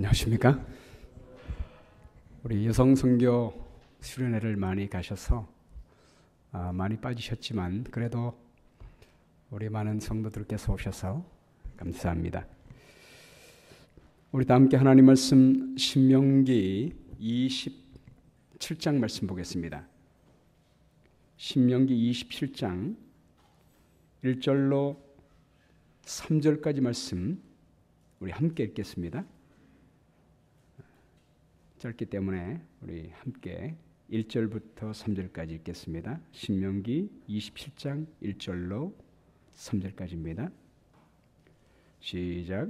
안녕하십니까? 우리 여성 선교 수련회를 많이 가셔서 많이 빠지셨지만 그래도 우리 많은 성도들께서 오셔서 감사합니다. 우리 다 함께 하나님 말씀 신명기 27장 말씀 보겠습니다. 신명기 27장 1절로 3절까지 말씀 우리 함께 읽겠습니다. 짧기 때문에 우리 함께 1절부터 3절까지 읽겠습니다. 신명기 27장 1절로 3절까지입니다. 시작.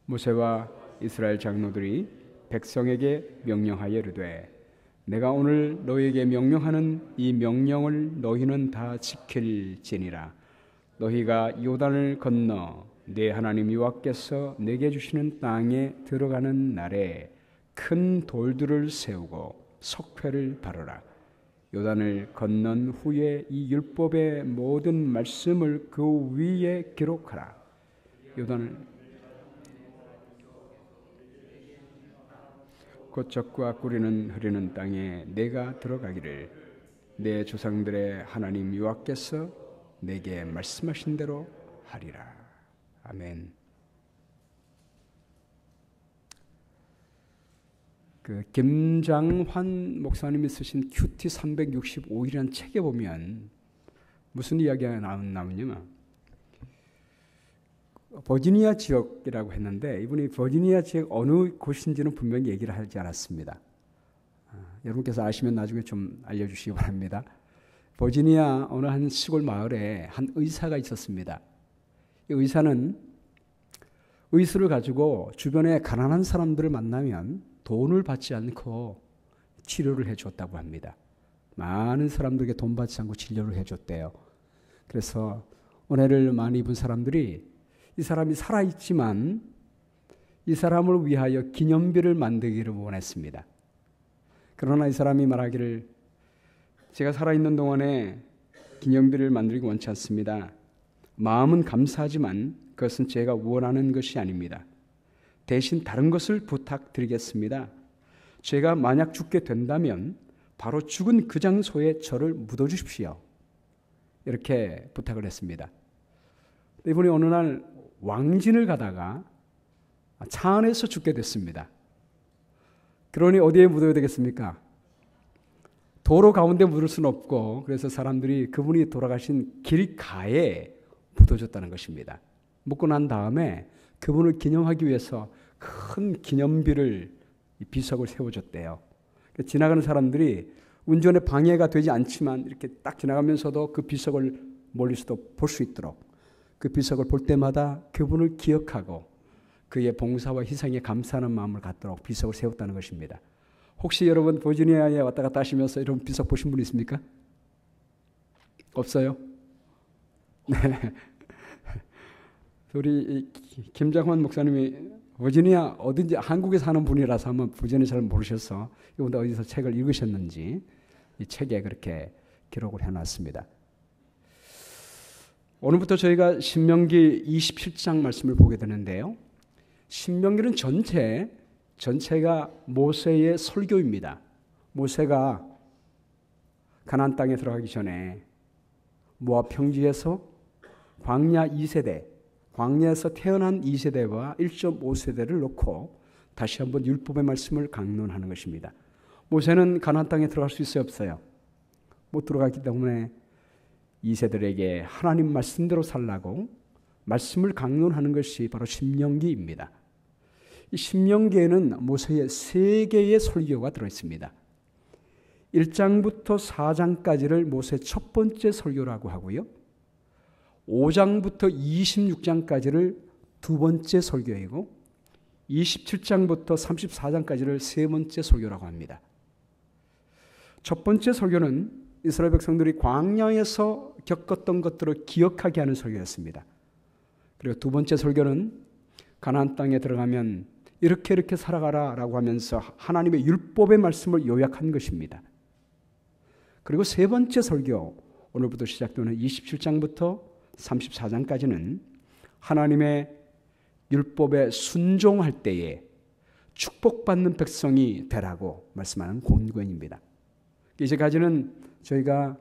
모세와 이스라엘 장로들이 백성에게 명령하여 이르되 내가 오늘 너희에게 명령하는 이 명령을 너희는 다 지킬지니라. 너희가 요단을 건너 내 하나님 여호와께서 내게 주시는 땅에 들어가는 날에 큰 돌들을 세우고 석회를 바르라. 요단을 건넌 후에 이 율법의 모든 말씀을 그 위에 기록하라. 요단을 곧 적과 꿀이는 흐르는 땅에 내가 들어가기를 내 조상들의 하나님 여호와께서 내게 말씀하신 대로 하리라. 아멘. 김장환 목사님이 쓰신 큐티 365일이라는 책에 보면 무슨 이야기가 나오냐면 버지니아 지역이라고 했는데 이분이 버지니아 지역 어느 곳인지는 분명히 얘기를 하지 않았습니다. 여러분께서 아시면 나중에 좀 알려주시기 바랍니다. 버지니아 어느 한 시골 마을에 한 의사가 있었습니다. 이 의사는 의술을 가지고 주변에 가난한 사람들을 만나면 돈을 받지 않고 치료를 해줬다고 합니다. 많은 사람들에게 돈 받지 않고 진료를 해줬대요. 그래서 은혜를 많이 입은 사람들이 이 사람이 살아있지만 이 사람을 위하여 기념비를 만들기를 원했습니다. 그러나 이 사람이 말하기를 제가 살아있는 동안에 기념비를 만들기 원치 않습니다. 마음은 감사하지만 그것은 제가 원하는 것이 아닙니다. 대신 다른 것을 부탁드리겠습니다. 제가 만약 죽게 된다면 바로 죽은 그 장소에 저를 묻어주십시오. 이렇게 부탁을 했습니다. 이분이 어느 날 왕진을 가다가 차 안에서 죽게 됐습니다. 그러니 어디에 묻어야 되겠습니까? 도로 가운데 묻을 수는 없고 그래서 사람들이 그분이 돌아가신 길가에 묻어줬다는 것입니다. 묻고 난 다음에 그분을 기념하기 위해서 큰 기념비를 비석을 세워줬대요. 지나가는 사람들이 운전에 방해가 되지 않지만 이렇게 딱 지나가면서도 그 비석을 멀리서도 볼 수 있도록 그 비석을 볼 때마다 그분을 기억하고 그의 봉사와 희생에 감사하는 마음을 갖도록 비석을 세웠다는 것입니다. 혹시 여러분 버지니아에 왔다 갔다 하시면서 이런 비석 보신 분 있습니까? 없어요? 네. 우리 김장환 목사님이 버지니아 어딘지 한국에 사는 분이라서 한번 버지니아 잘 모르셔서 이분도 어디서 책을 읽으셨는지 이 책에 그렇게 기록을 해놨습니다. 오늘부터 저희가 신명기 27장 말씀을 보게 되는데요. 신명기는 전체가 모세의 설교입니다. 모세가 가나안 땅에 들어가기 전에 모압 평지에서 광야 2세대 광야에서 태어난 2세대와 1.5세대를 놓고 다시 한번 율법의 말씀을 강론하는 것입니다. 모세는 가나안 땅에 들어갈 수 있어요, 없어요? 못 들어가기 때문에 2세들에게 하나님 말씀대로 살라고 말씀을 강론하는 것이 바로 신명기입니다. 이 신명기에는 모세의 3개의 설교가 들어있습니다. 1장부터 4장까지를 모세의 첫 번째 설교라고 하고요. 5장부터 26장까지를 두 번째 설교이고 27장부터 34장까지를 세 번째 설교라고 합니다. 첫 번째 설교는 이스라엘 백성들이 광야에서 겪었던 것들을 기억하게 하는 설교였습니다. 그리고 두 번째 설교는 가나안 땅에 들어가면 이렇게 살아가라라고 하면서 하나님의 율법의 말씀을 요약한 것입니다. 그리고 세 번째 설교, 오늘부터 시작되는 27장부터 34장까지는 하나님의 율법에 순종할 때에 축복받는 백성이 되라고 말씀하는 권고입니다. 이제까지는 저희가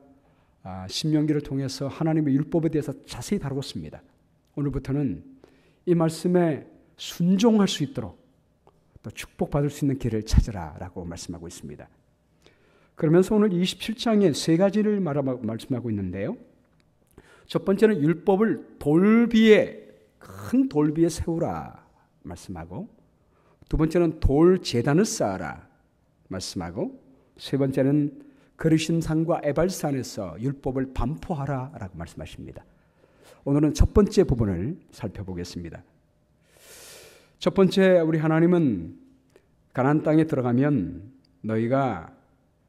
신명기를 통해서 하나님의 율법에 대해서 자세히 다루었습니다. 오늘부터는 이 말씀에 순종할 수 있도록 또 축복받을 수 있는 길을 찾으라라고 말씀하고 있습니다. 그러면서 오늘 27장에 세 가지를 말씀하고 있는데요. 첫 번째는 율법을 큰 돌 위에 세우라 말씀하고, 두 번째는 돌 제단을 쌓아라 말씀하고, 세 번째는 그르심산과 에발산에서 율법을 반포하라 라고 말씀하십니다. 오늘은 첫 번째 부분을 살펴보겠습니다. 첫 번째, 우리 하나님은 가나안 땅에 들어가면 너희가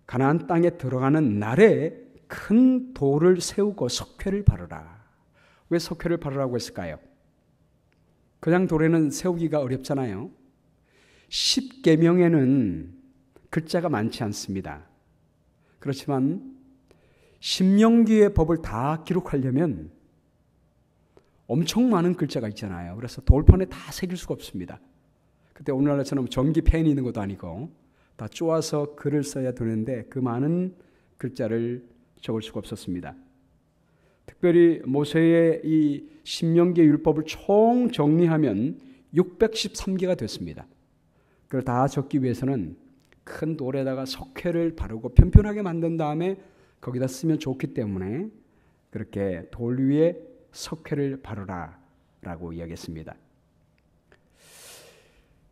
가나안 땅에 들어가는 날에 큰 돌을 세우고 석회를 바르라. 왜 석회를 바르라고 했을까요? 그냥 돌에는 세우기가 어렵잖아요. 10계명에는 글자가 많지 않습니다. 그렇지만 신명기의 법을 다 기록하려면 엄청 많은 글자가 있잖아요. 그래서 돌판에 다 새길 수가 없습니다. 그때 오늘날처럼 전기 펜이 있는 것도 아니고 다 쪼아서 글을 써야 되는데 그 많은 글자를 적을 수가 없었습니다. 특별히 모세의 이 신명기의 율법을 총 정리하면 613개가 됐습니다. 그걸 다 적기 위해서는 큰 돌에다가 석회를 바르고 편편하게 만든 다음에 거기다 쓰면 좋기 때문에 그렇게 돌 위에 석회를 바르라 라고 이야기했습니다.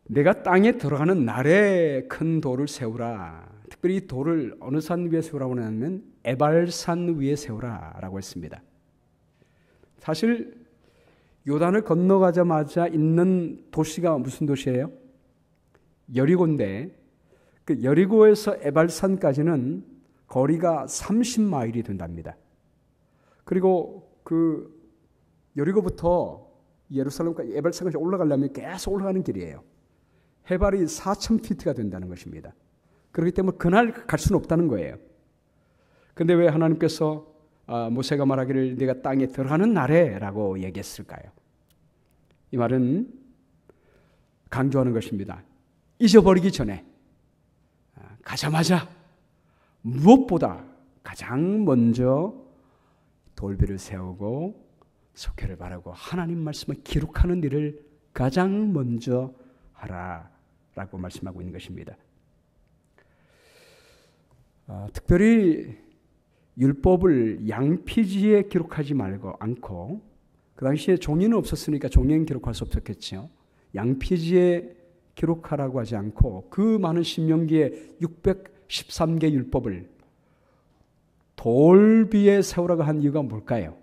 내가 땅에 들어가는 날에 큰 돌을 세우라. 특별히 이 돌을 어느 산 위에 세우라고 하냐면 에발산 위에 세우라 라고 했습니다. 사실 요단을 건너가자마자 있는 도시가 무슨 도시예요? 여리고인데 그 여리고에서 에발산까지는 거리가 30마일이 된답니다. 그리고 그 여리고부터 예루살렘까지 에발산까지 올라가려면 계속 올라가는 길이에요. 해발이 4,000피트가 된다는 것입니다. 그렇기 때문에 그날 갈 수는 없다는 거예요. 그런데 왜 하나님께서 모세가 말하기를 네가 땅에 들어가는 날에 라고 얘기했을까요? 이 말은 강조하는 것입니다. 잊어버리기 전에 가자마자 무엇보다 가장 먼저 돌비를 세우고 석회를 바르고 하나님 말씀을 기록하는 일을 가장 먼저 하라라고 말씀하고 있는 것입니다. 특별히 율법을 양피지에 기록하지 않고 그 당시에 종이는 없었으니까 종이는 기록할 수 없었겠죠. 양피지에 기록하라고 하지 않고 그 많은 신명기의 613개 율법을 돌 위에 세우라고 한 이유가 뭘까요?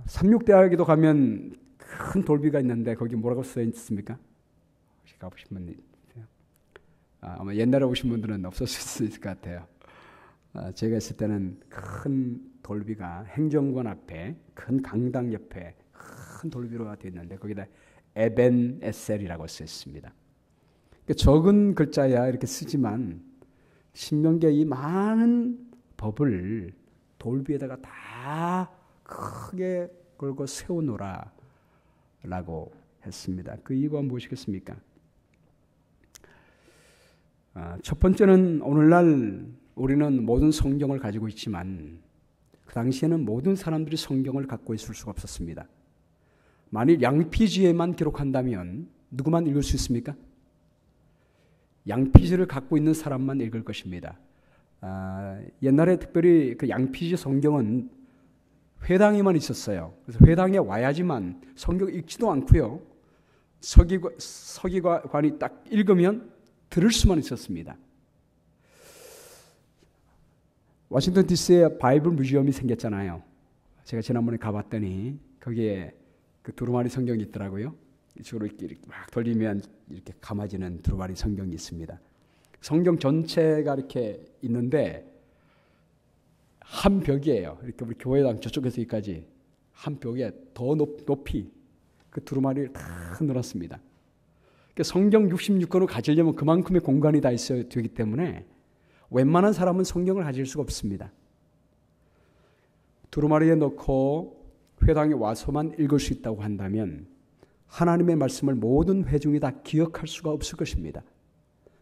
삼육대학에도 가면 큰 돌비가 있는데 거기 뭐라고 써 있습니까? 혹시 가보신 분 있어요? 아마 옛날에 오신 분들은 없었을 수 있을 것 같아요. 제가 있을 때는 큰 돌비가 행정관 앞에 큰 강당 옆에 큰 돌비로 되어 있는데 거기다 에벤 에셀이라고 써 있습니다. 적은 글자야 이렇게 쓰지만 신명기의 이 많은 법을 돌비에다가 다 크게 걸고 세우노라 라고 했습니다. 그 이유가 무엇이겠습니까? 첫 번째는 오늘날 우리는 모든 성경을 가지고 있지만 그 당시에는 모든 사람들이 성경을 갖고 있을 수가 없었습니다. 만일 양피지에만 기록한다면 누구만 읽을 수 있습니까? 양피지를 갖고 있는 사람만 읽을 것입니다. 옛날에 특별히 그 양피지 성경은 회당에만 있었어요. 그래서 회당에 와야지만 성경 읽지도 않고요. 서기관이 딱 읽으면 들을 수만 있었습니다. 워싱턴 DC에 바이블 뮤지엄이 생겼잖아요. 제가 지난번에 가봤더니 거기에 그 두루마리 성경이 있더라고요. 이쪽으로 이렇게 막 돌리면 이렇게 감아지는 두루마리 성경이 있습니다. 성경 전체가 이렇게 있는데 한 벽이에요. 이렇게 우리 교회당 저쪽에서 여기까지 한 벽에 더 높이 그 두루마리를 다 넣어놨습니다. 그러니까 성경 66권을 가지려면 그만큼의 공간이 다 있어야 되기 때문에 웬만한 사람은 성경을 가질 수가 없습니다. 두루마리에 넣고 회당에 와서만 읽을 수 있다고 한다면 하나님의 말씀을 모든 회중이 다 기억할 수가 없을 것입니다.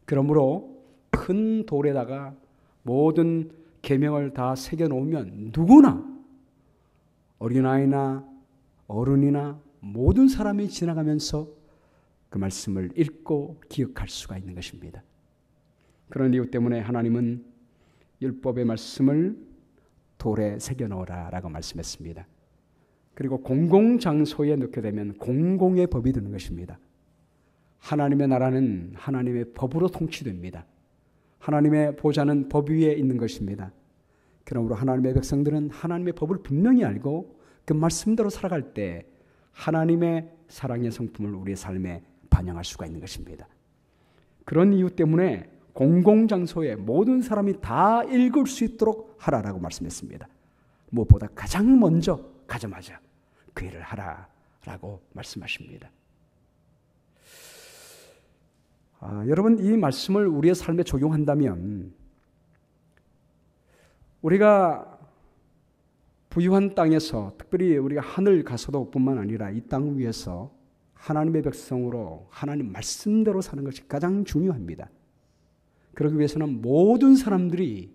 그러므로 큰 돌에다가 모든 계명을 다 새겨놓으면 누구나 어린아이나 어른이나 모든 사람이 지나가면서 그 말씀을 읽고 기억할 수가 있는 것입니다. 그런 이유 때문에 하나님은 율법의 말씀을 돌에 새겨넣으라 라고 말씀했습니다. 그리고 공공장소에 넣게 되면 공공의 법이 되는 것입니다. 하나님의 나라는 하나님의 법으로 통치됩니다. 하나님의 보좌는 법 위에 있는 것입니다. 그러므로 하나님의 백성들은 하나님의 법을 분명히 알고 그 말씀대로 살아갈 때 하나님의 사랑의 성품을 우리의 삶에 반영할 수가 있는 것입니다. 그런 이유 때문에 공공장소에 모든 사람이 다 읽을 수 있도록 하라라고 말씀했습니다. 무엇보다 가장 먼저 가자마자 그 일을 하라라고 말씀하십니다. 여러분, 이 말씀을 우리의 삶에 적용한다면 우리가 부유한 땅에서, 특별히 우리가 하늘 가서도 뿐만 아니라 이 땅 위에서 하나님의 백성으로 하나님 말씀대로 사는 것이 가장 중요합니다. 그러기 위해서는 모든 사람들이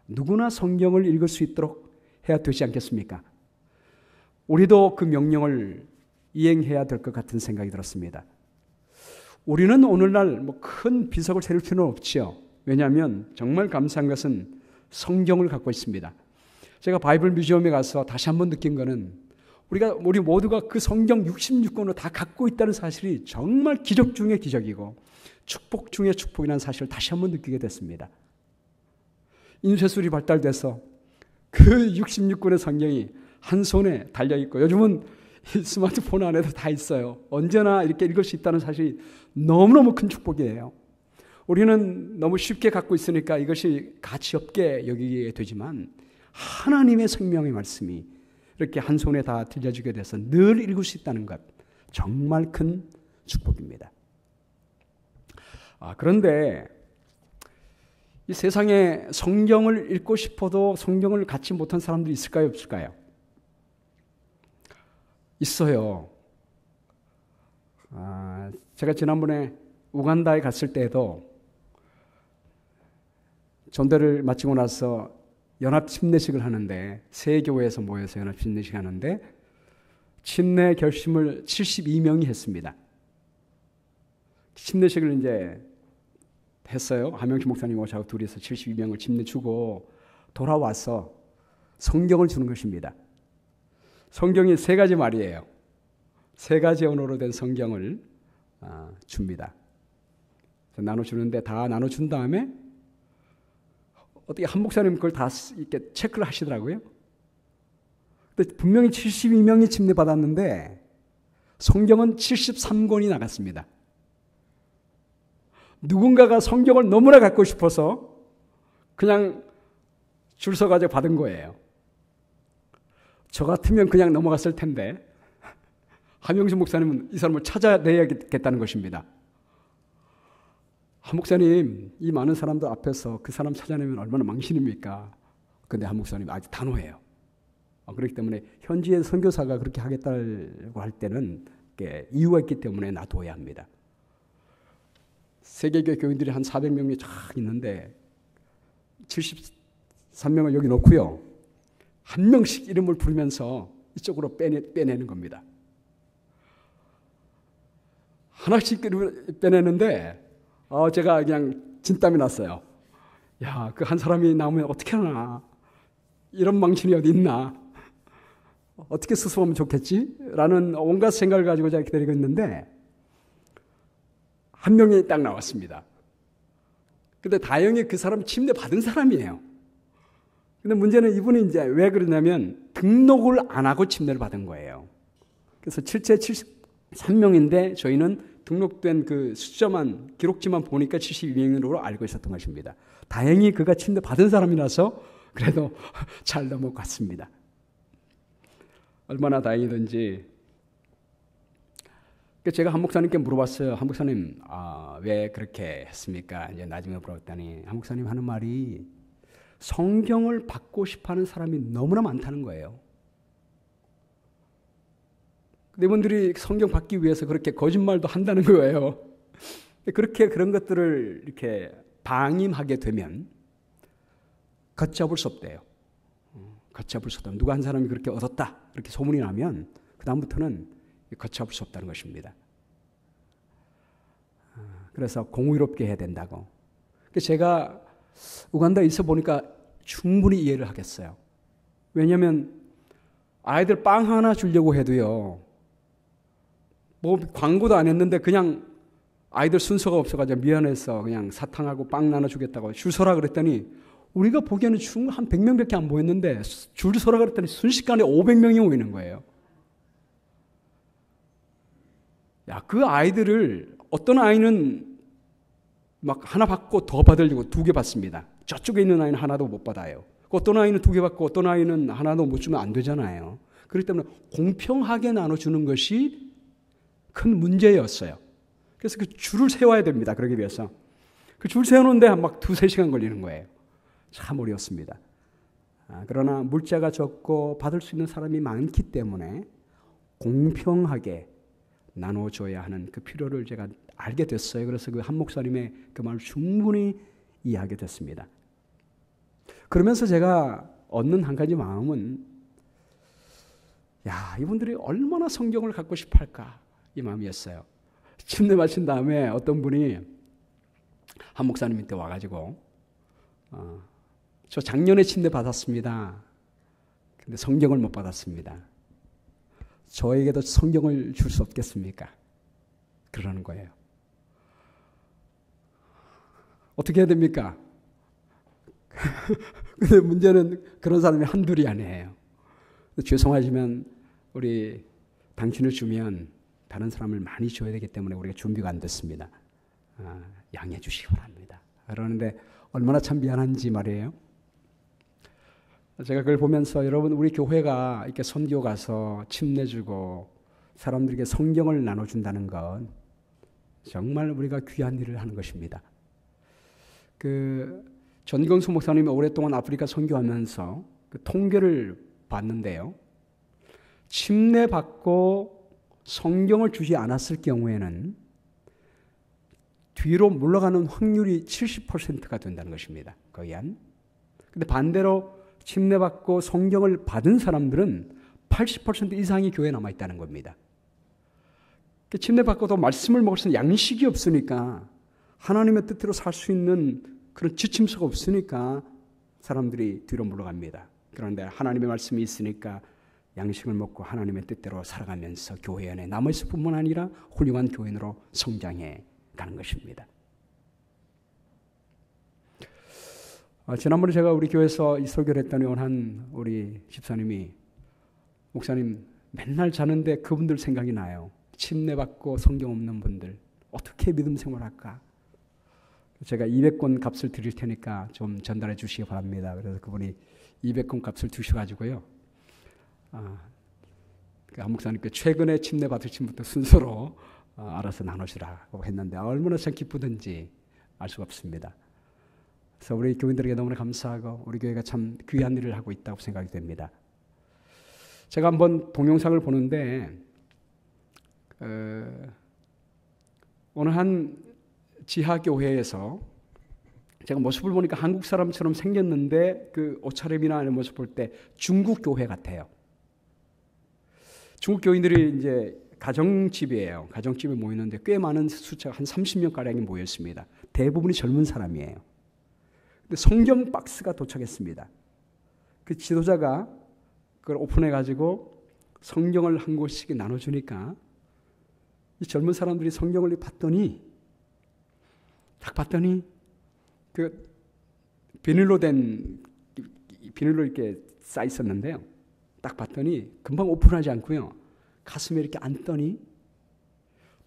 누구나 성경을 읽을 수 있도록 해야 되지 않겠습니까? 우리도 그 명령을 이행해야 될 것 같은 생각이 들었습니다. 우리는 오늘날 큰 비석을 세울 필요는 없지요. 왜냐하면 정말 감사한 것은 성경을 갖고 있습니다. 제가 바이블 뮤지엄에 가서 다시 한번 느낀 것은 우리 모두가 그 성경 66권을 다 갖고 있다는 사실이 정말 기적 중에 기적이고 축복 중에 축복이라는 사실을 다시 한번 느끼게 됐습니다. 인쇄술이 발달돼서 그 66권의 성경이 한 손에 달려있고 요즘은 스마트폰 안에도 다 있어요. 언제나 이렇게 읽을 수 있다는 사실이 너무너무 큰 축복이에요. 우리는 너무 쉽게 갖고 있으니까 이것이 가치 없게 여기게 되지만 하나님의 생명의 말씀이 이렇게 한 손에 다 들려주게 돼서 늘 읽을 수 있다는 것, 정말 큰 축복입니다. 그런데 이 세상에 성경을 읽고 싶어도 성경을 갖지 못한 사람들이 있을까요, 없을까요? 있어요. 제가 지난번에 우간다에 갔을 때에도 전도를 마치고 나서 연합 침례식을 하는데, 세 교회에서 모여서 연합 침례식 하는데 침례 결심을 72명이 했습니다. 침례식을 이제 했어요. 한명식 목사님하고 저하고 둘이서 72명을 침례 주고 돌아와서 성경을 주는 것입니다. 성경이 세 가지 말이에요. 세 가지 언어로 된 성경을 줍니다. 나눠주는데 다 나눠준 다음에 어떻게 한 목사님 그걸 다 이렇게 체크를 하시더라고요. 근데 분명히 72명이 침례받았는데 성경은 73권이 나갔습니다. 누군가가 성경을 너무나 갖고 싶어서 그냥 줄 서가지고 받은 거예요. 저 같으면 그냥 넘어갔을 텐데 한명식 목사님은 이 사람을 찾아내야겠다는 것입니다. 한 목사님, 이 많은 사람들 앞에서 그 사람 찾아내면 얼마나 망신입니까? 근데 한 목사님 아주 단호해요. 그렇기 때문에 현지의 선교사가 그렇게 하겠다고 할 때는 이유가 있기 때문에 놔둬야 합니다. 세계교회 교인들이 한 400명이 쫙 있는데 73명을 여기 놓고요. 한 명씩 이름을 부르면서 이쪽으로 빼내는 겁니다. 하나씩 빼내는데 제가 그냥 진땀이 났어요. 야, 그 한 사람이 나오면 어떻게 하나? 이런 망신이 어디 있나? 어떻게 수습하면 좋겠지? 라는 온갖 생각을 가지고 제가 기다리고 있는데 한 명이 딱 나왔습니다. 근데 다행히 그 사람이 침례 받은 사람이에요. 근데 문제는 이분이 이제 왜 그러냐면 등록을 안 하고 침례를 받은 거예요. 그래서 실제 73명인데 저희는 등록된 그 숫자만, 기록지만 보니까 72명으로 알고 있었던 것입니다. 다행히 그가 침례 받은 사람이라서 그래도 잘 넘어갔습니다. 얼마나 다행이든지. 제가 한 목사님께 물어봤어요. 한 목사님, 왜 그렇게 했습니까? 이제 나중에 물어봤더니 한 목사님 하는 말이 성경을 받고 싶어하는 사람이 너무나 많다는 거예요. 근데 이분들이 성경 받기 위해서 그렇게 거짓말도 한다는 거예요. 그렇게 그런 것들을 이렇게 방임하게 되면 걷잡을 수 없대요. 걷잡을 수 없다. 누가 한 사람이 그렇게 얻었다. 그렇게 소문이 나면 그 다음부터는 걷잡을 수 없다는 것입니다. 그래서 공의롭게 해야 된다고. 제가 우간다에 있어 보니까 충분히 이해를 하겠어요. 왜냐하면 아이들 빵 하나 주려고 해도요. 뭐 광고도 안 했는데 그냥 아이들 순서가 없어가지고 미안해서 그냥 사탕하고 빵 나눠주겠다고 줄 서라 그랬더니 우리가 보기에는 한 100명밖에 안 보였는데 줄 서라 그랬더니 순식간에 500명이 모이는 거예요. 야, 그 아이들을 어떤 아이는 막 하나 받고 더 받으려고 2개 받습니다. 저쪽에 있는 아이는 하나도 못 받아요. 어떤 아이는 2개 받고 어떤 아이는 하나도 못 주면 안 되잖아요. 그렇기 때문에 공평하게 나눠주는 것이 큰 문제였어요. 그래서 그 줄을 세워야 됩니다. 그러기 위해서. 그 줄 세우는데 막 2-3시간 걸리는 거예요. 참 어려웠습니다. 그러나 물자가 적고 받을 수 있는 사람이 많기 때문에 공평하게 나눠줘야 하는 그 필요를 제가 알게 됐어요. 그래서 그 한 목사님의 그 말을 충분히 이해하게 됐습니다. 그러면서 제가 얻는 한 가지 마음은 야, 이분들이 얼마나 성경을 갖고 싶어 할까 이 마음이었어요. 침례 마친 다음에 어떤 분이 한 목사님한테 와가지고 저 작년에 침례 받았습니다. 근데 성경을 못 받았습니다. 저에게도 성경을 줄 수 없겠습니까? 그러는 거예요. 어떻게 해야 됩니까? 근데 문제는 그런 사람이 한둘이 아니에요. 죄송하지만 우리 당신을 주면 다른 사람을 많이 줘야 되기 때문에 우리가 준비가 안 됐습니다. 양해해 주시기 바랍니다. 그러는데 얼마나 참 미안한지 말이에요. 제가 그걸 보면서 여러분 우리 교회가 이렇게 선교 가서 침례 주고 사람들에게 성경을 나눠준다는 건 정말 우리가 귀한 일을 하는 것입니다. 그 전경수 목사님이 오랫동안 아프리카 선교하면서 그 통계를 봤는데요. 침례 받고 성경을 주지 않았을 경우에는 뒤로 물러가는 확률이 70%가 된다는 것입니다. 거의 한. 근데 반대로 침례 받고 성경을 받은 사람들은 80% 이상이 교회에 남아 있다는 겁니다. 침례 받고도 말씀을 먹을 수 있는 양식이 없으니까 하나님의 뜻대로 살 수 있는 그런 지침서가 없으니까 사람들이 뒤로 물러갑니다. 그런데 하나님의 말씀이 있으니까 양식을 먹고 하나님의 뜻대로 살아가면서 교회 안에 남아있을 뿐만 아니라 훌륭한 교인으로 성장해 가는 것입니다. 지난번에 제가 우리 교회에서 이 설교를 했더니 한 우리 집사님이 목사님 맨날 자는데 그분들 생각이 나요. 침례 받고 성경 없는 분들 어떻게 믿음 생활할까? 제가 200권 값을 드릴 테니까 좀 전달해 주시기 바랍니다. 그래서 그분이 200권 값을 주셔가지고요. 그 한 목사님께 최근에 침례 받으신 분들 순서로 알아서 나누시라고 했는데 얼마나 참 기쁘든지 알 수가 없습니다. 그래서 우리 교인들에게 너무나 감사하고 우리 교회가 참 귀한 일을 하고 있다고 생각이 됩니다. 제가 한번 동영상을 보는데 어느 한 지하교회에서 제가 모습을 보니까 한국 사람처럼 생겼는데 그 옷차림이나 하는 모습 볼 때 중국 교회 같아요. 중국 교인들이 이제 가정집이에요. 가정집에 모이는데 꽤 많은 숫자가 한 30명 가량이 모였습니다. 대부분이 젊은 사람이에요. 근데 성경 박스가 도착했습니다. 그 지도자가 그걸 오픈해 가지고 성경을 한 권씩 나눠주니까 이 젊은 사람들이 성경을 봤더니 딱 봤더니 그 비닐로 이렇게 쌓여 있었는데요. 딱 봤더니 금방 오픈하지 않고요. 가슴에 이렇게 앉더니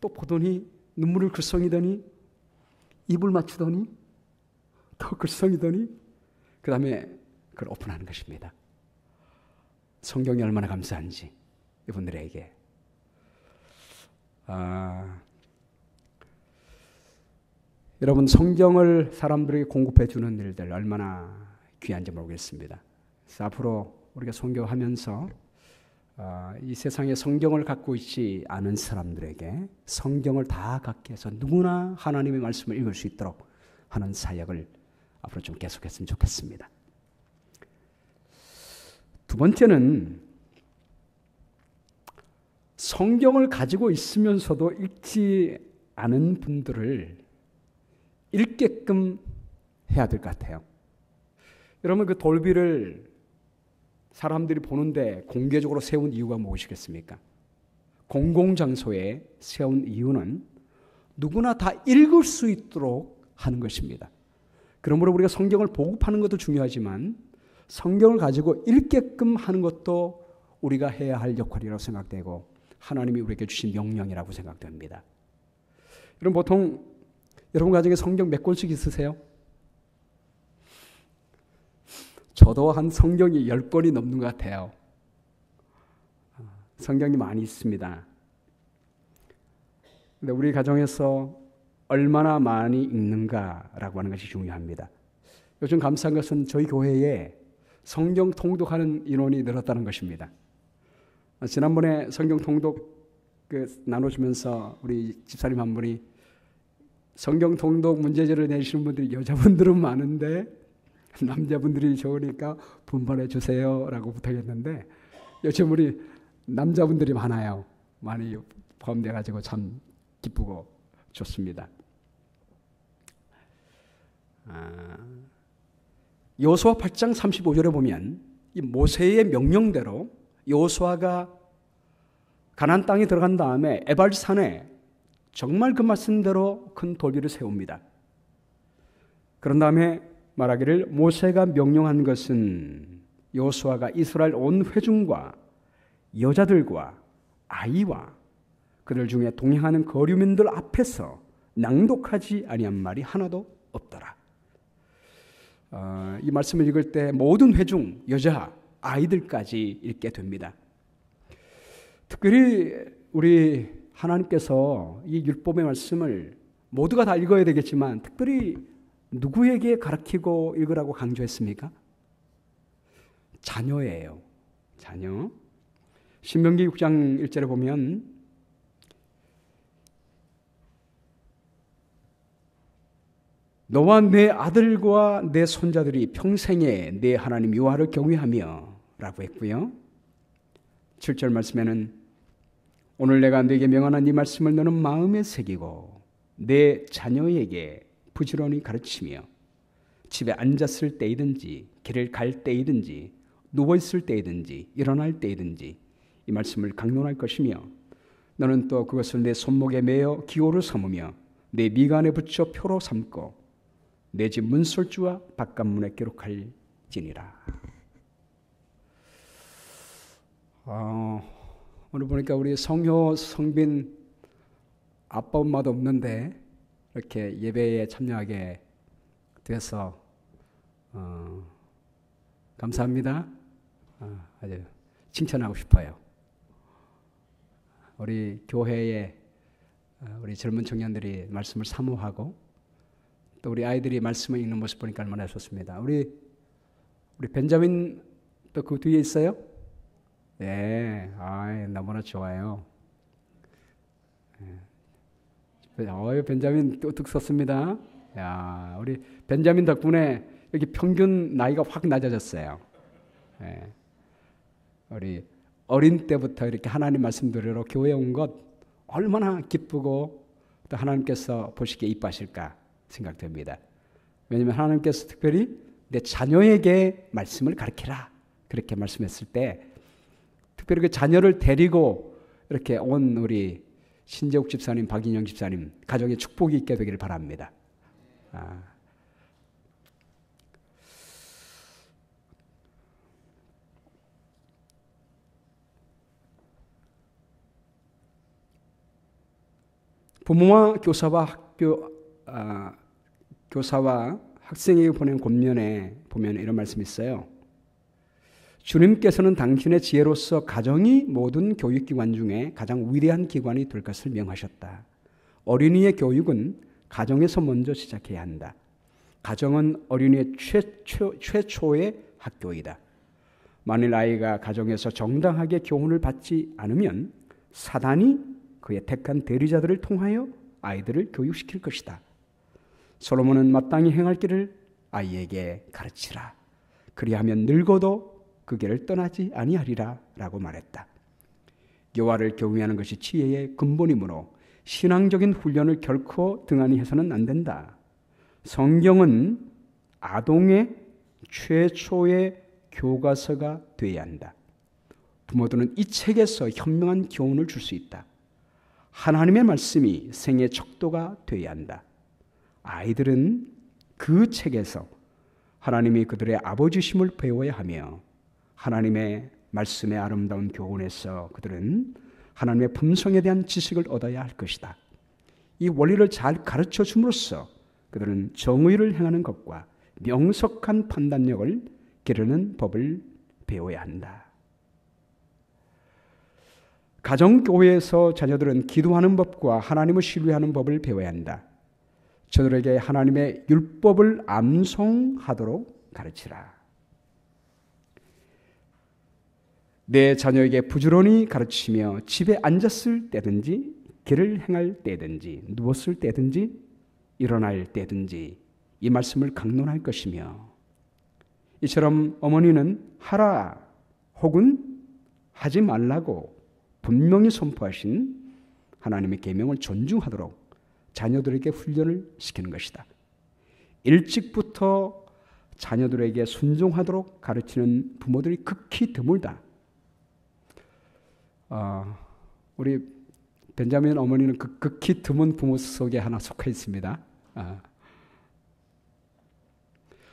또 보더니 눈물을 글썽이더니 입을 맞추더니 더 글썽이더니 그 다음에 그걸 오픈하는 것입니다. 성경이 얼마나 감사한지 이분들에게. 여러분, 성경을 사람들에게 공급해 주는 일들 얼마나 귀한지 모르겠습니다. 그래서 앞으로 우리가 선교하면서 이 세상에 성경을 갖고 있지 않은 사람들에게 성경을 다 갖게 해서 누구나 하나님의 말씀을 읽을 수 있도록 하는 사역을 앞으로 좀 계속했으면 좋겠습니다. 두 번째는 성경을 가지고 있으면서도 읽지 않은 분들을 읽게끔 해야 될 것 같아요. 여러분, 그 돌비를 사람들이 보는데 공개적으로 세운 이유가 무엇이겠습니까? 공공장소에 세운 이유는 누구나 다 읽을 수 있도록 하는 것입니다. 그러므로 우리가 성경을 보급하는 것도 중요하지만 성경을 가지고 읽게끔 하는 것도 우리가 해야 할 역할이라고 생각되고 하나님이 우리에게 주신 명령이라고 생각됩니다. 여러분, 보통 여러분 가정에 성경 몇 권씩 있으세요? 저도 한 성경이 10권이 넘는 것 같아요. 성경이 많이 있습니다. 근데 우리 가정에서 얼마나 많이 읽는가라고 하는 것이 중요합니다. 요즘 감사한 것은 저희 교회에 성경 통독하는 인원이 늘었다는 것입니다. 지난번에 성경 통독 나눠주면서 우리 집사님 한 분이 성경 통독 문제제를 내시는 분들이 여자분들은 많은데 남자분들이 좋으니까 분발해 주세요라고 부탁했는데 요즘 우리 남자분들이 많아요. 많이 포함돼 가지고 참 기쁘고 좋습니다. 여호수아 8장 35절에 보면 이 모세의 명령대로 여호수아가 가나안 땅에 들어간 다음에 에발산에 정말 그 말씀대로 큰 돌비를 세웁니다. 그런 다음에 말하기를 모세가 명령한 것은 여호수아가 이스라엘 온 회중과 여자들과 아이와 그들 중에 동행하는 거류민들 앞에서 낭독하지 아니한 말이 하나도 없더라. 이 말씀을 읽을 때 모든 회중, 여자, 아이들까지 읽게 됩니다. 특별히 우리 하나님께서 이 율법의 말씀을 모두가 다 읽어야 되겠지만 특별히 누구에게 가르치고 읽으라고 강조했습니까? 자녀예요. 자녀. 신명기 6장 1절에 보면 너와 내 아들과 내 손자들이 평생에 내 하나님 여호와를 경외하며 라고 했고요. 7절 말씀에는 오늘 내가 네게 명하는 이 말씀을 너는 마음에 새기고 내 자녀에게 부지런히 가르치며 집에 앉았을 때이든지 길을 갈 때이든지 누워있을 때이든지 일어날 때이든지 이 말씀을 강론할 것이며 너는 또 그것을 내 손목에 매어 기호를 삼으며 내 미간에 붙여 표로 삼고 내 집 문설주와 바깥문에 기록할지니라. 오늘 보니까 우리 성효 성빈 아빠 엄마도 없는데 이렇게 예배에 참여하게 돼서 감사합니다. 아주 칭찬하고 싶어요. 우리 교회에 우리 젊은 청년들이 말씀을 사모하고 또 우리 아이들이 말씀을 읽는 모습 보니까 얼마나 좋습니다. 우리 벤자민 또 그 뒤에 있어요? 네, 너무나 좋아요. 벤자민 뚝뚝 섰습니다. 야, 우리 벤자민 덕분에 여기 평균 나이가 확 낮아졌어요. 네. 우리 어린 때부터 이렇게 하나님 말씀 들으러 교회에 온 것 얼마나 기쁘고 또 하나님께서 보시기에 이뻐하실까 생각됩니다. 왜냐하면 하나님께서 특별히 내 자녀에게 말씀을 가르치라 그렇게 말씀했을 때 특별히 그 자녀를 데리고 이렇게 온 우리 신재욱 집사님, 박인영 집사님 가정에 축복이 있게 되기를 바랍니다. 부모와 교사와 학생에게 보낸 권면에 보면 이런 말씀이 있어요. 주님께서는 당신의 지혜로서 가정이 모든 교육기관 중에 가장 위대한 기관이 될 것을 명하셨다. 어린이의 교육은 가정에서 먼저 시작해야 한다. 가정은 어린이의 최초의 학교이다. 만일 아이가 가정에서 정당하게 교훈을 받지 않으면 사단이 그의 택한 대리자들을 통하여 아이들을 교육시킬 것이다. 솔로몬은 마땅히 행할 길을 아이에게 가르치라. 그리하면 늙어도 그 길을 떠나지 아니하리라 라고 말했다. 여호와를 경외하는 것이 지혜의 근본이므로 신앙적인 훈련을 결코 등한히 해서는 안 된다. 성경은 아동의 최초의 교과서가 되어야 한다. 부모들은 이 책에서 현명한 교훈을 줄 수 있다. 하나님의 말씀이 생애 척도가 되어야 한다. 아이들은 그 책에서 하나님이 그들의 아버지심을 배워야 하며 하나님의 말씀의 아름다운 교훈에서 그들은 하나님의 품성에 대한 지식을 얻어야 할 것이다. 이 원리를 잘 가르쳐 줌으로써 그들은 정의를 행하는 것과 명석한 판단력을 기르는 법을 배워야 한다. 가정교회에서 자녀들은 기도하는 법과 하나님을 신뢰하는 법을 배워야 한다. 저들에게 하나님의 율법을 암송하도록 가르치라. 내 자녀에게 부지런히 가르치며 집에 앉았을 때든지 길을 행할 때든지 누웠을 때든지 일어날 때든지 이 말씀을 강론할 것이며 이처럼 어머니는 하라 혹은 하지 말라고 분명히 선포하신 하나님의 계명을 존중하도록 자녀들에게 훈련을 시키는 것이다. 일찍부터 자녀들에게 순종하도록 가르치는 부모들이 극히 드물다. 우리 벤자민 어머니는 그 극히 드문 부모 속에 하나 속해 있습니다.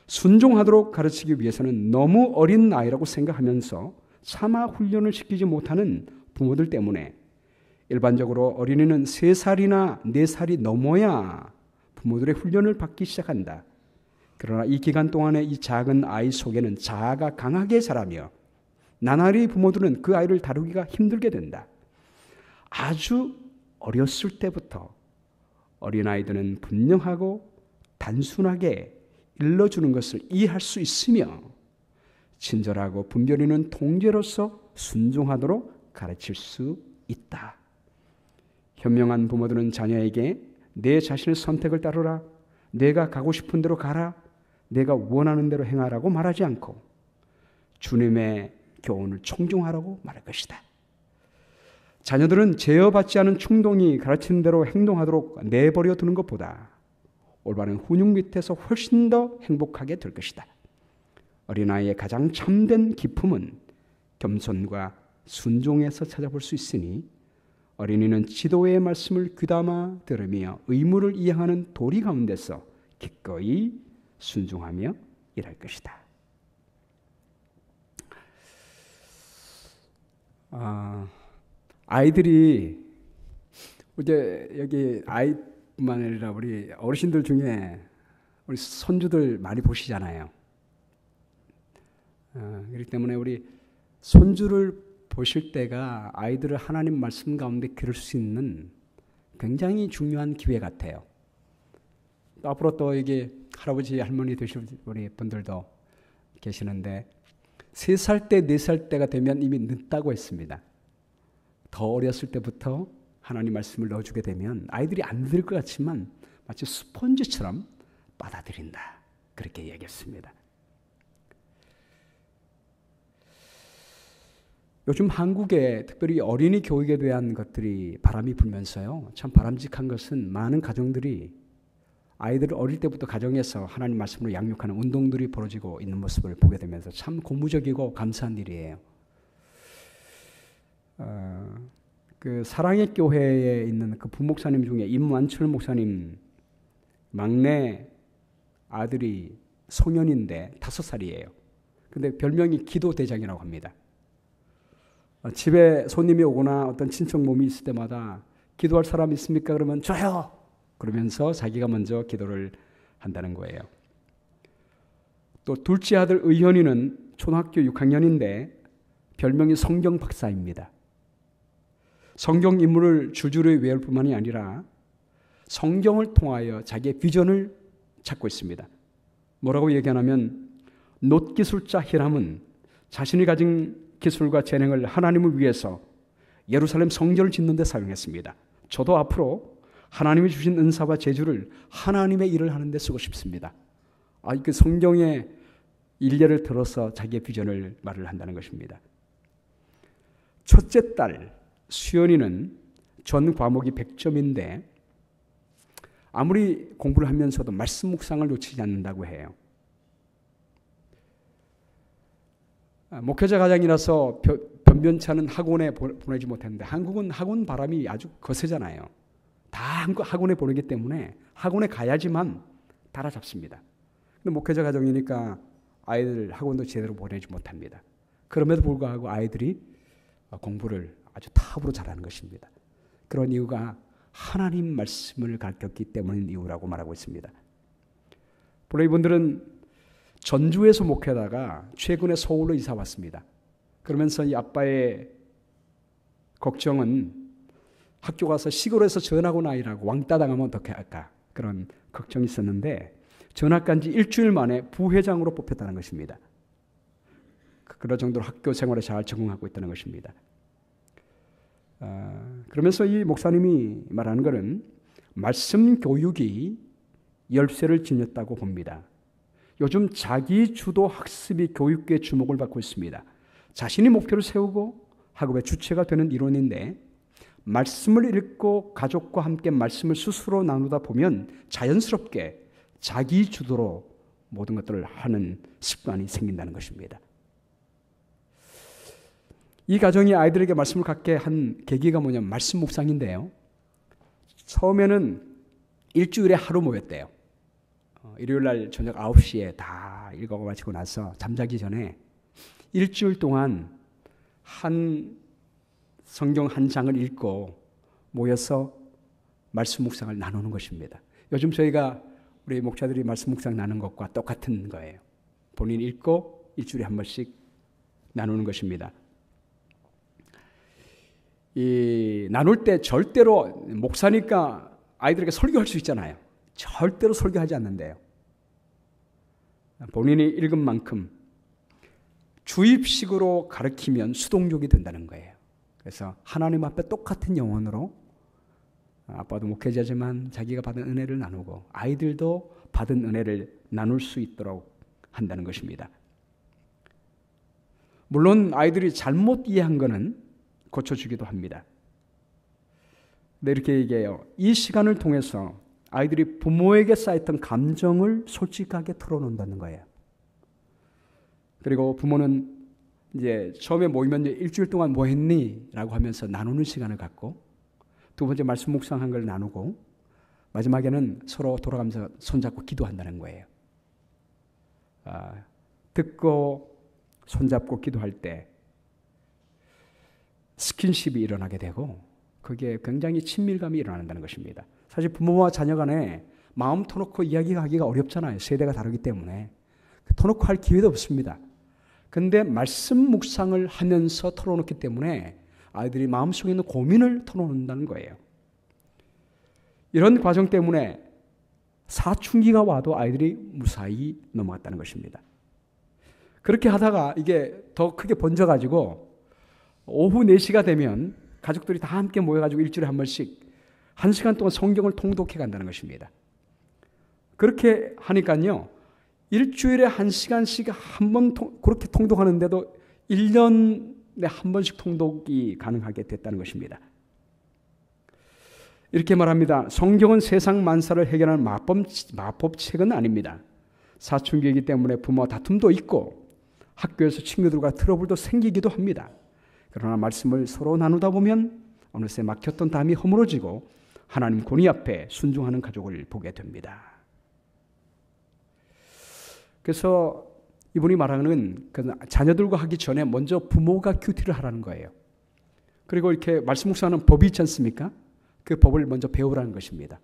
순종하도록 가르치기 위해서는 너무 어린 나이라고 생각하면서 차마 훈련을 시키지 못하는 부모들 때문에 일반적으로 어린이는 3살이나 4살이 넘어야 부모들의 훈련을 받기 시작한다. 그러나 이 기간 동안에 이 작은 아이 속에는 자아가 강하게 자라며 나날이 부모들은 그 아이를 다루기가 힘들게 된다. 아주 어렸을 때부터 어린아이들은 분명하고 단순하게 일러주는 것을 이해할 수 있으며 친절하고 분별 있는 통제로서 순종하도록 가르칠 수 있다. 현명한 부모들은 자녀에게 내 자신의 선택을 따르라, 내가 가고 싶은 대로 가라, 내가 원하는 대로 행하라고 말하지 않고 주님의 교훈을 청종하라고 말할 것이다. 자녀들은 제어받지 않은 충동이 가르치는 대로 행동하도록 내버려 두는 것보다 올바른 훈육 밑에서 훨씬 더 행복하게 될 것이다. 어린아이의 가장 참된 기품은 겸손과 순종에서 찾아볼 수 있으니 어린이는 지도의 말씀을 귀담아 들으며 의무를 이행하는 도리 가운데서 기꺼이 순종하며 일할 것이다. 아이들이 이제 여기 아이뿐만 아니라 우리 어르신들 중에 우리 손주들 많이 보시잖아요. 그렇기 때문에 우리 손주를 보실 때가 아이들을 하나님 말씀 가운데 기를 수 있는 굉장히 중요한 기회 같아요. 또 앞으로 또 이게 할아버지 할머니 되실 우리 분들도 계시는데 3살 때 4살 때가 되면 이미 늦다고 했습니다. 더 어렸을 때부터 하나님 말씀을 넣어주게 되면 아이들이 안 들을 것 같지만 마치 스펀지처럼 받아들인다. 그렇게 얘기했습니다. 요즘 한국에 특별히 어린이 교육에 대한 것들이 바람이 불면서요. 참 바람직한 것은 많은 가정들이 아이들을 어릴 때부터 가정에서 하나님 말씀으로 양육하는 운동들이 벌어지고 있는 모습을 보게 되면서 참 고무적이고 감사한 일이에요. 그 사랑의 교회에 있는 그 부목사님 중에 임완철 목사님 막내 아들이 소년인데 5살이에요. 근데 별명이 기도대장이라고 합니다. 집에 손님이 오거나 어떤 친척 몸이 있을 때마다 기도할 사람 있습니까? 그러면 저요. 그러면서 자기가 먼저 기도를 한다는 거예요. 또 둘째 아들 의현이는 초등학교 6학년인데 별명이 성경 박사입니다. 성경 인물을 줄줄이 외울 뿐만이 아니라 성경을 통하여 자기의 비전을 찾고 있습니다. 뭐라고 얘기하냐면 놋기술자 히람은 자신이 가진 기술과 재능을 하나님을 위해서 예루살렘 성전을 짓는 데 사용했습니다. 저도 앞으로 하나님이 주신 은사와 재주를 하나님의 일을 하는 데 쓰고 싶습니다. 그 성경의 일례를 들어서 자기의 비전을 말을 한다는 것입니다. 첫째 딸 수연이는 전 과목이 100점인데 아무리 공부를 하면서도 말씀 묵상을 놓치지 않는다고 해요. 목회자 가장이라서 변변찮은 학원에 보내지 못했는데 한국은 학원 바람이 아주 거세잖아요. 다 학원에 보내기 때문에 학원에 가야지만 따라잡습니다. 근데 목회자 가정이니까 아이들 학원도 제대로 보내지 못합니다. 그럼에도 불구하고 아이들이 공부를 아주 탑으로 잘하는 것입니다. 그런 이유가 하나님 말씀을 가르쳤기 때문인 이유라고 말하고 있습니다. 물론 이분들은 전주에서 목회하다가 최근에 서울로 이사 왔습니다. 그러면서 이 아빠의 걱정은 학교 가서 시골에서 전학 온 아이라고 왕따 당하면 어떻게 할까 그런 걱정이 있었는데 전학 간 지 일주일 만에 부회장으로 뽑혔다는 것입니다. 그럴 정도로 학교 생활에 잘 적응하고 있다는 것입니다. 그러면서 이 목사님이 말하는 것은 말씀 교육이 열쇠를 지녔다고 봅니다. 요즘 자기 주도 학습이 교육계의 주목을 받고 있습니다. 자신이 목표를 세우고 학업의 주체가 되는 이론인데 말씀을 읽고 가족과 함께 말씀을 스스로 나누다 보면 자연스럽게 자기 주도로 모든 것들을 하는 습관이 생긴다는 것입니다. 이 가정이 아이들에게 말씀을 갖게 한 계기가 뭐냐면 말씀 묵상인데요. 처음에는 일주일에 하루 모였대요. 일요일 날 저녁 9시에 다 읽어 마치고 나서 잠자기 전에 일주일 동안 한 성경 한 장을 읽고 모여서 말씀 묵상을 나누는 것입니다. 요즘 저희가 우리 목사들이 말씀 묵상 나누는 것과 똑같은 거예요. 본인이 읽고 일주일에 한 번씩 나누는 것입니다. 이 나눌 때 절대로 목사니까 아이들에게 설교할 수 있잖아요. 절대로 설교하지 않는데요. 본인이 읽은 만큼 주입식으로 가르치면 수동적이 된다는 거예요. 그래서 하나님 앞에 똑같은 영혼으로 아빠도 목회자지만 자기가 받은 은혜를 나누고 아이들도 받은 은혜를 나눌 수 있도록 한다는 것입니다. 물론 아이들이 잘못 이해한 것은 고쳐주기도 합니다. 근데 이렇게 얘기해요. 이 시간을 통해서 아이들이 부모에게 쌓였던 감정을 솔직하게 털어놓는다는 거예요. 그리고 부모는 이제 처음에 모이면 일주일 동안 뭐 했니? 라고 하면서 나누는 시간을 갖고 두 번째 말씀 묵상한 걸 나누고 마지막에는 서로 돌아가면서 손잡고 기도한다는 거예요. 듣고 손잡고 기도할 때 스킨십이 일어나게 되고 그게 굉장히 친밀감이 일어난다는 것입니다. 사실 부모와 자녀 간에 마음 터놓고 이야기하기가 어렵잖아요. 세대가 다르기 때문에. 터놓고 할 기회도 없습니다. 그런데 말씀 묵상을 하면서 털어놓기 때문에 아이들이 마음속에 있는 고민을 털어놓는다는 거예요. 이런 과정 때문에 사춘기가 와도 아이들이 무사히 넘어갔다는 것입니다. 그렇게 하다가 이게 더 크게 번져가지고 오후 4시가 되면 가족들이 다 함께 모여가지고 일주일에 한 번씩 1시간 동안 성경을 통독해 간다는 것입니다. 그렇게 하니까요. 일주일에 1시간씩 한 번 그렇게 통독하는데도 1년에 한 번씩 통독이 가능하게 됐다는 것입니다. 이렇게 말합니다. 성경은 세상 만사를 해결하는 마법책은 아닙니다. 사춘기이기 때문에 부모와 다툼도 있고 학교에서 친구들과 트러블도 생기기도 합니다. 그러나 말씀을 서로 나누다 보면 어느새 막혔던 담이 허물어지고 하나님 권위 앞에 순종하는 가족을 보게 됩니다. 그래서 이분이 말하는 그 자녀들과 하기 전에 먼저 부모가 큐티를 하라는 거예요. 그리고 이렇게 말씀 묵상하는 법이 있지 않습니까? 그 법을 먼저 배우라는 것입니다.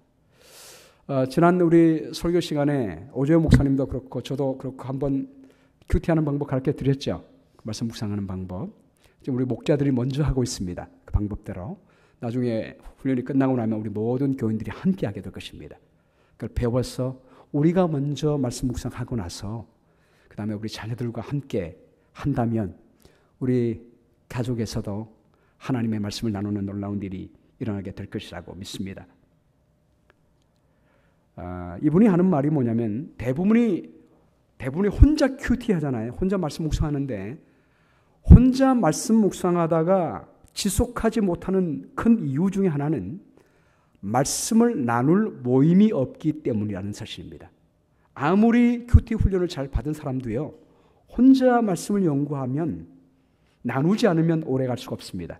지난 우리 설교 시간에 오재호 목사님도 그렇고 저도 그렇고 한번 큐티하는 방법 가르쳐 드렸죠. 말씀 묵상하는 방법. 지금 우리 목자들이 먼저 하고 있습니다. 그 방법대로. 나중에 훈련이 끝나고 나면 우리 모든 교인들이 함께 하게 될 것입니다. 그걸 배워서 우리가 먼저 말씀 묵상하고 나서 그 다음에 우리 자녀들과 함께 한다면 우리 가족에서도 하나님의 말씀을 나누는 놀라운 일이 일어나게 될 것이라고 믿습니다. 이분이 하는 말이 뭐냐면 대부분이 혼자 큐티 하잖아요. 혼자 말씀 묵상하는데 혼자 말씀 묵상하다가 지속하지 못하는 큰 이유 중에 하나는 말씀을 나눌 모임이 없기 때문이라는 사실입니다. 아무리 큐티 훈련을 잘 받은 사람도요, 혼자 말씀을 연구하면 나누지 않으면 오래 갈 수가 없습니다.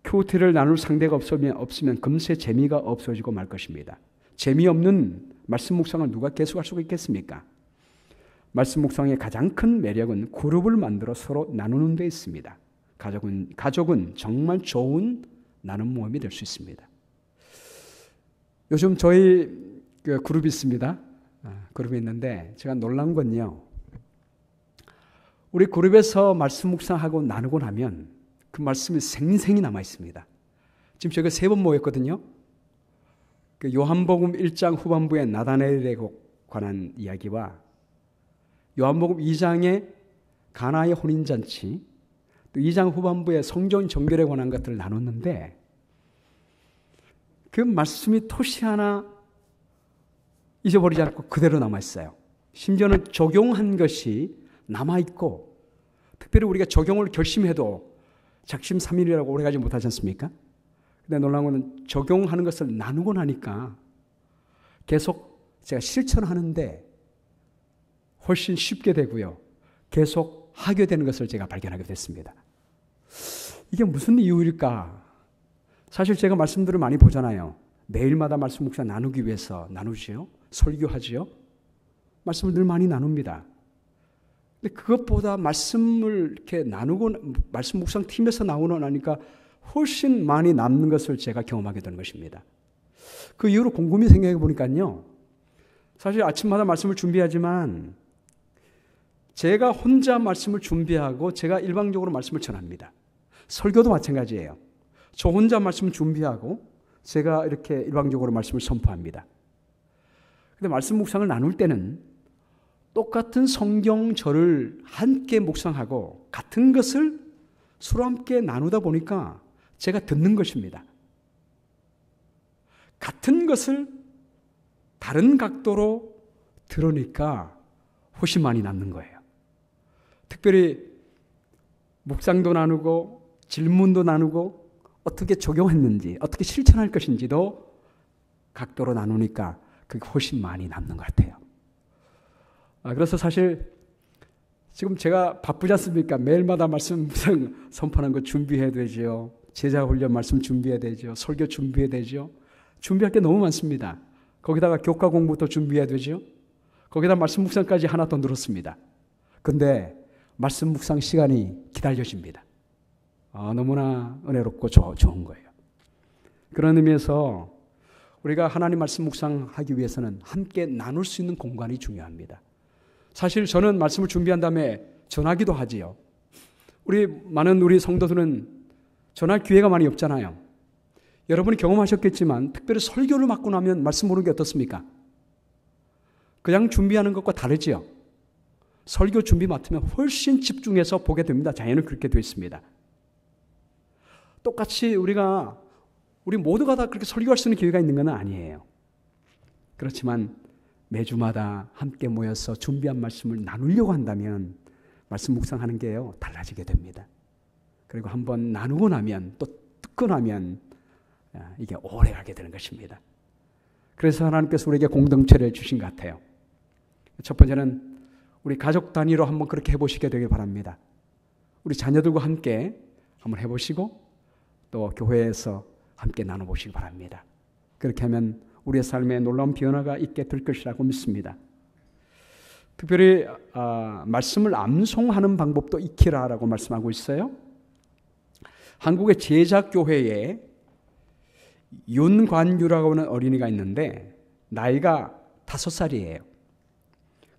큐티를 나눌 상대가 없으면 금세 재미가 없어지고 말 것입니다. 재미없는 말씀 묵상을 누가 계속할 수가 있겠습니까? 말씀 묵상의 가장 큰 매력은 그룹을 만들어 서로 나누는 데 있습니다. 가족은 정말 좋은 나눔 모임이 될 수 있습니다. 요즘 저희 그룹이 있습니다. 그룹이 있는데 제가 놀란 건요, 우리 그룹에서 말씀 묵상하고 나누고 나면 그 말씀이 생생히 남아 있습니다. 지금 저희가 3번 모였거든요. 그 요한복음 1장 후반부의 나다나엘에 관한 이야기와 요한복음 2장의 가나의 혼인잔치, 또 2장 후반부의 성전 정결에 관한 것들을 나눴는데 그 말씀이 토시 하나 잊어버리지 않고 그대로 남아있어요. 심지어는 적용한 것이 남아있고, 특별히 우리가 적용을 결심해도 작심삼일이라고 오래가지 못하지 않습니까? 근데 놀라운 것은 적용하는 것을 나누고 나니까 계속 제가 실천하는데 훨씬 쉽게 되고요. 계속 하게 되는 것을 제가 발견하게 됐습니다. 이게 무슨 이유일까? 사실 제가 말씀들을 많이 보잖아요. 매일마다 말씀 묵상 나누기 위해서 나누지요. 설교하지요. 말씀을 늘 많이 나눕니다. 근데 그것보다 말씀을 이렇게 나누고 말씀 묵상 팀에서 나오고 나니까 훨씬 많이 남는 것을 제가 경험하게 되는 것입니다. 그 이후로 곰곰이 생각해 보니까요. 사실 아침마다 말씀을 준비하지만 제가 혼자 말씀을 준비하고 제가 일방적으로 말씀을 전합니다. 설교도 마찬가지예요. 저 혼자 말씀을 준비하고 제가 이렇게 일방적으로 말씀을 선포합니다. 근데 말씀 묵상을 나눌 때는 똑같은 성경절을 함께 묵상하고 같은 것을 서로 함께 나누다 보니까 제가 듣는 것입니다. 같은 것을 다른 각도로 들으니까 훨씬 많이 남는 거예요. 특별히 묵상도 나누고 질문도 나누고 어떻게 적용했는지 어떻게 실천할 것인지도 각도로 나누니까 그게 훨씬 많이 남는 것 같아요. 그래서 사실 지금 제가 바쁘지 않습니까? 매일마다 말씀 묵상 선포하는 거 준비해야 되죠. 제자 훈련 말씀 준비해야 되죠. 설교 준비해야 되죠. 준비할 게 너무 많습니다. 거기다가 교과 공부도 준비해야 되죠. 거기다 말씀 묵상까지 하나 더 늘었습니다. 근데 말씀 묵상 시간이 기다려집니다. 너무나 은혜롭고 좋은 거예요. 그런 의미에서 우리가 하나님 말씀 묵상하기 위해서는 함께 나눌 수 있는 공간이 중요합니다. 사실 저는 말씀을 준비한 다음에 전하기도 하지요. 우리 성도들은 전할 기회가 많이 없잖아요. 여러분이 경험하셨겠지만 특별히 설교를 맡고 나면 말씀 보는 게 어떻습니까? 그냥 준비하는 것과 다르지요. 설교 준비 맡으면 훨씬 집중해서 보게 됩니다. 자연은 그렇게 되어 있습니다. 똑같이 우리 모두가 다 그렇게 설교할 수 있는 기회가 있는 건 아니에요. 그렇지만 매주마다 함께 모여서 준비한 말씀을 나누려고 한다면 말씀 묵상하는 게요 달라지게 됩니다. 그리고 한번 나누고 나면 또 듣고 나면 이게 오래 가게 되는 것입니다. 그래서 하나님께서 우리에게 공동체를 주신 것 같아요. 첫 번째는 우리 가족 단위로 한번 그렇게 해보시게 되길 바랍니다. 우리 자녀들과 함께 한번 해보시고 또 교회에서 함께 나눠보시기 바랍니다. 그렇게 하면 우리의 삶에 놀라운 변화가 있게 될 것이라고 믿습니다. 특별히 말씀을 암송하는 방법도 익히라라고 말씀하고 있어요. 한국의 제자교회에 윤관유라고 하는 어린이가 있는데 나이가 5살이에요.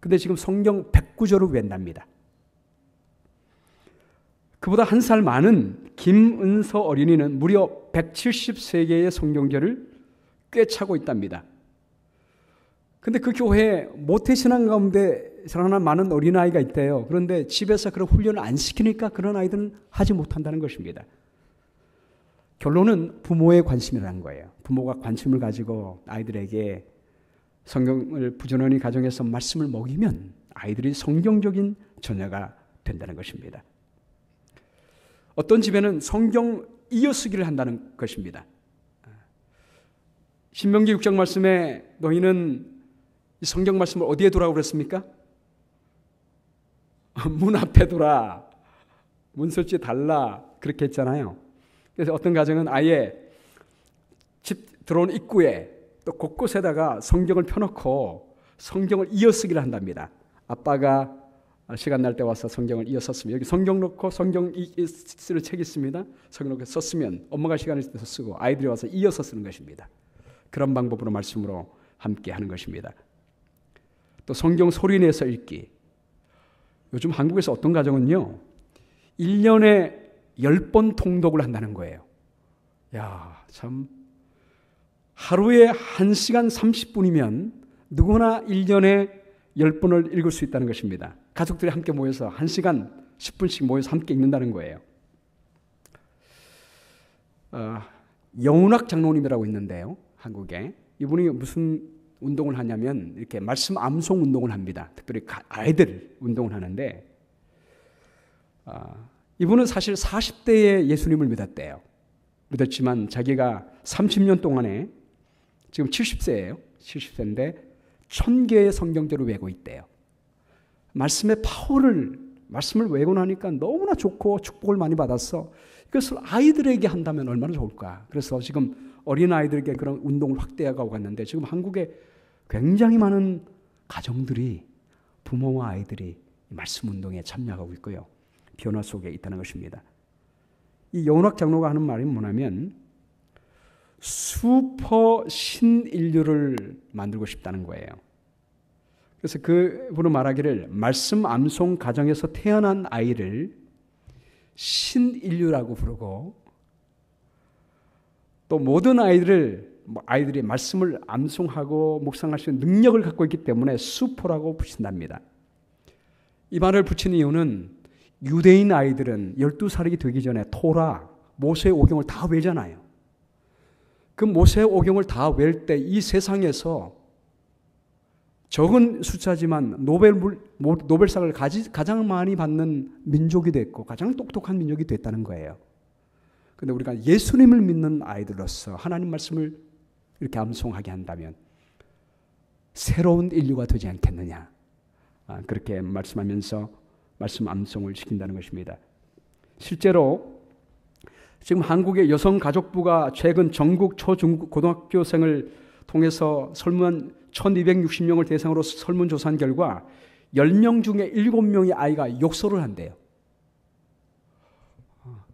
근데 지금 성경 109조를 외운답니다. 그보다 한 살 많은 김은서 어린이는 무려 173개의 성경절을 꿰차고 있답니다. 근데 그 교회에 모태신앙 가운데 자라난 많은 어린아이가 있대요. 그런데 집에서 그런 훈련을 안 시키니까 그런 아이들은 하지 못한다는 것입니다. 결론은 부모의 관심이라는 거예요. 부모가 관심을 가지고 아이들에게 성경을 부지런히 가정에서 말씀을 먹이면 아이들이 성경적인 자녀가 된다는 것입니다. 어떤 집에는 성경 이어쓰기를 한다는 것입니다. 신명기 6장 말씀에 너희는 이 성경 말씀을 어디에 두라고 그랬습니까? 문 앞에 두라, 문설주에 달라 그렇게 했잖아요. 그래서 어떤 가정은 아예 집 들어온 입구에 또 곳곳에다가 성경을 펴놓고 성경을 이어쓰기를 한답니다. 아빠가 시간 날 때 와서 성경을 이어썼으면 여기 성경 놓고 성경 쓸 책이 있습니다. 성경 놓고 썼으면 엄마가 시간을 있을 때 쓰고 아이들이 와서 이어서 쓰는 것입니다. 그런 방법으로 말씀으로 함께 하는 것입니다. 또 성경 소리내서 읽기. 요즘 한국에서 어떤 가정은요 1년에 10번 통독을 한다는 거예요. 야, 참 하루에 1시간 30분이면 누구나 1년에 10번을 읽을 수 있다는 것입니다. 가족들이 함께 모여서 1시간 10분씩 모여서 함께 읽는다는 거예요. 영운학 장로님이라고 있는데요. 한국에. 이분이 무슨 운동을 하냐면 이렇게 말씀 암송 운동을 합니다. 특별히 아이들 운동을 하는데 이분은 사실 40대에 예수님을 믿었대요. 믿었지만 자기가 30년 동안에 지금 70세예요. 70세인데 1000개의 성경들을 외고 있대요. 말씀의 파워를 말씀을 외고 나니까 너무나 좋고 축복을 많이 받았어. 이것을 아이들에게 한다면 얼마나 좋을까. 그래서 지금 어린아이들에게 그런 운동을 확대해가고 갔는데 지금 한국에 굉장히 많은 가정들이 부모와 아이들이 말씀 운동에 참여하고 있고요. 변화 속에 있다는 것입니다. 이 영운학 장로가 하는 말이 뭐냐면 슈퍼 신인류를 만들고 싶다는 거예요. 그래서 그분은 말하기를 말씀 암송 가정에서 태어난 아이를 신인류라고 부르고 또 모든 아이들이 말씀을 암송하고 묵상할 수 있는 능력을 갖고 있기 때문에 슈퍼라고 붙인답니다. 이 말을 붙인 이유는 유대인 아이들은 12살이 되기 전에 토라, 모세의 오경을 다 외잖아요. 그 모세의 오경을 다 외울 때 이 세상에서 적은 숫자지만 노벨상을 가장 많이 받는 민족이 됐고 가장 똑똑한 민족이 됐다는 거예요. 그런데 우리가 예수님을 믿는 아이들로서 하나님 말씀을 이렇게 암송하게 한다면 새로운 인류가 되지 않겠느냐. 그렇게 말씀하면서 말씀 암송을 시킨다는 것입니다. 실제로 지금 한국의 여성가족부가 최근 전국 초중고 고등학교생을 통해서 설문 1260명을 대상으로 설문조사한 결과 10명 중에 7명의 아이가 욕설을 한대요.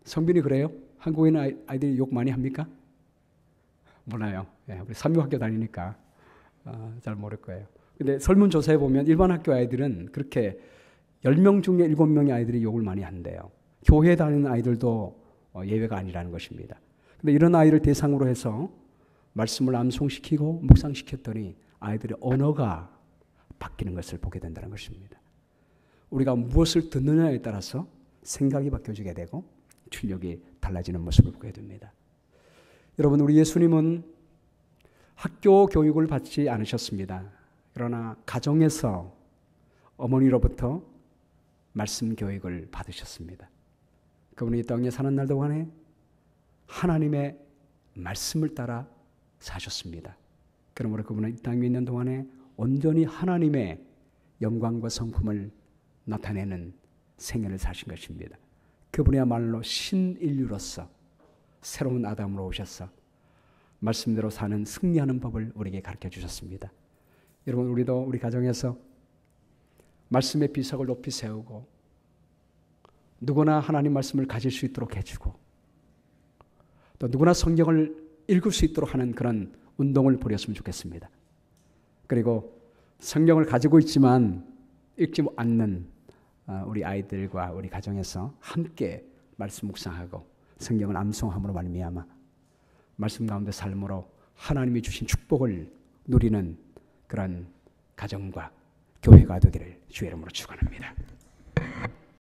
성빈이 그래요? 한국인 아이들이 욕 많이 합니까? 몰라요. 우리 삼육학교 다니니까 잘 모를 거예요. 근데 설문조사에 보면 일반 학교 아이들은 그렇게 10명 중에 7명의 아이들이 욕을 많이 한대요. 교회에 다니는 아이들도 예외가 아니라는 것입니다. 근데 이런 아이를 대상으로 해서 말씀을 암송시키고 묵상시켰더니 아이들의 언어가 바뀌는 것을 보게 된다는 것입니다. 우리가 무엇을 듣느냐에 따라서 생각이 바뀌어지게 되고 출력이 달라지는 모습을 보게 됩니다. 여러분, 우리 예수님은 학교 교육을 받지 않으셨습니다. 그러나 가정에서 어머니로부터 말씀 교육을 받으셨습니다. 그분이 이 땅에 사는 날 동안에 하나님의 말씀을 따라 사셨습니다. 그러므로 그분은 이 땅에 있는 동안에 온전히 하나님의 영광과 성품을 나타내는 생애를 사신 것입니다. 그분이야말로 신인류로서 새로운 아담으로 오셔서 말씀대로 사는 승리하는 법을 우리에게 가르쳐 주셨습니다. 여러분, 우리도 우리 가정에서 말씀의 비석을 높이 세우고 누구나 하나님 말씀을 가질 수 있도록 해주고 또 누구나 성경을 읽을 수 있도록 하는 그런 운동을 벌였으면 좋겠습니다. 그리고 성경을 가지고 있지만 읽지 않는 우리 아이들과 우리 가정에서 함께 말씀 묵상하고 성경을 암송함으로 말미암아 말씀 가운데 삶으로 하나님이 주신 축복을 누리는 그런 가정과 교회가 되기를 주의 이름으로 축원합니다.